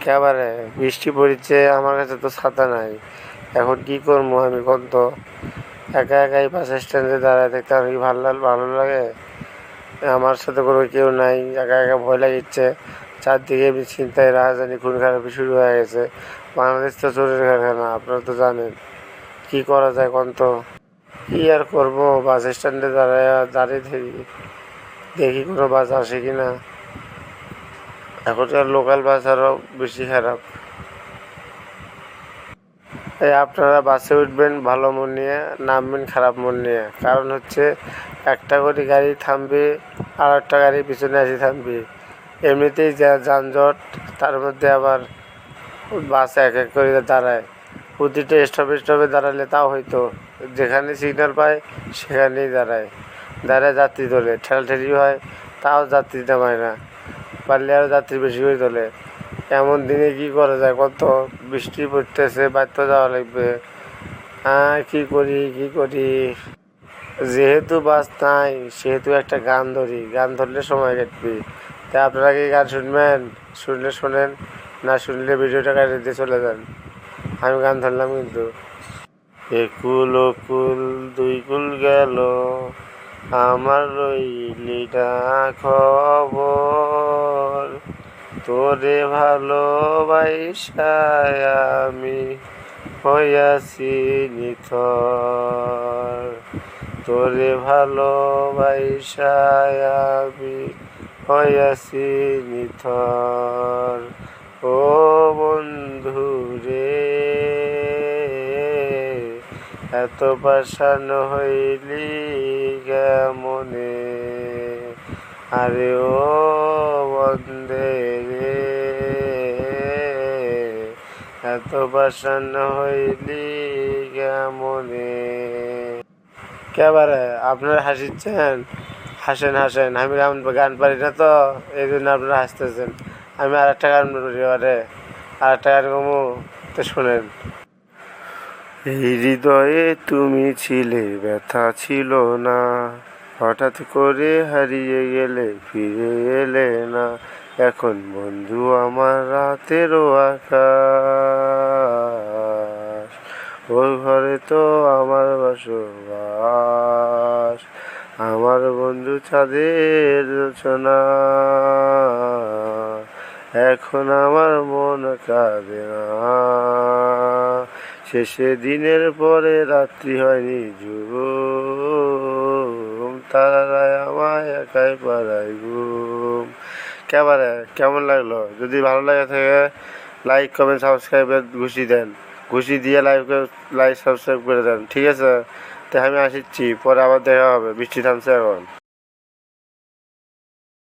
একেবারে বৃষ্টি পড়ছে, আমার কাছে তো ছাতা নাই। এখন কি করবো আমি কোন তো? একা একাই বাস স্ট্যান্ডে দাঁড়ায় থাকতে আমার কি ভালো লাগে? আমার সাথে কোনো কেউ নাই, একা একা ভয় লাগিচ্ছে। চারদিকে ছিনতাই, রাজধানী, খুন খারাপি শুরু হয়ে গেছে। বাংলাদেশ তো চোরের কারখানা, আপনারা তো জানেন। কি করা যায় কোন তো? কি আর করবো, বাস স্ট্যান্ডে দাঁড়িয়ে থাকি, দেখি কোনো বাস আসে কি না। এখনকার লোকাল বাস আরও বেশি খারাপ। এই আপনারা বাসে উঠবেন ভালো মন নিয়ে, নামবেন খারাপ মন নিয়ে। কারণ হচ্ছে একটা করে গাড়ি থামবে, আর একটা গাড়ি পিছনে এসে থামবে। এমনিতেই যা যানজট, তার মধ্যে আবার বাস এক এক করে দাঁড়ায়। প্রতিটা স্টপে দাঁড়ালে তাও হয়তো, যেখানে সিগন্যাল পায় সেখানেই দাঁড়ায় যাত্রী তোলে। ঠেলাঠেলি হয়, তাও যাত্রী নামায় না, পারলে আরও যাত্রী বেশি করে তোলে। এমন দিনে কি করা যায় কত? বৃষ্টি পড়তেছে, বাড়িতে যাওয়া লাগবে। কি করি? যেহেতু বাস নাই, সেহেতু একটা গান ধরি, গান ধরলে সময় কাটবে। তাই আপনারা কি গান শুনবেন? শুনলে শোনেন, না শুনলে ভিডিওটা কাটিয়ে দিয়ে চলে যান। আমি গান ধরলাম কিন্তু। একুল ওকুল দুই কুল গেল, আমার রইলি না খবর। তোরে ভালোবাসায় আমি হইয়াছি নিথর। তোরে ভালোবাসায় আমি হইয়াছি নিথর। ও বন্ধু রে, এত পাষাণ হইলি কেমনে? আরে ও বন্দে রে, এত পাষাণ হইলি কেমনে? কেবারে আপনারা হাসিচ্ছেন? হাসেন, আমি গান পারি না তো, এই জন্য আপনারা হাসতেছেন। আমি আর একটা গান পারি, আর একটা গান কমু, তো শোনেন। এই হৃদয়ে তুমি ছিলে, ব্যথা ছিল না, হঠাৎ করে হারিয়ে গেলে, ফিরে এলে না। এখন বন্ধু আমার রাতেরও আকাশ, ওই ঘরে তো আমার বসবাস। আমার বন্ধু চাঁদের রচনা, এখন আমার মন কাঁদে না। শেষে দিনের পরে রাত্রি হয়নি ঝুম, তারারায় আমায় একাই পাড়ায় ঘুম। কেমন লাগলো? যদি ভালো লাগে থাকে লাইক কমেন্ট সাবস্ক্রাইবের ঘুষি দেন, ঘুষি দিয়ে লাইক সাবস্ক্রাইব করে দেন, ঠিক আছে? তো আমি আসিচ্ছি, পরে আবার দেখা হবে। বৃষ্টি থামছে এখন।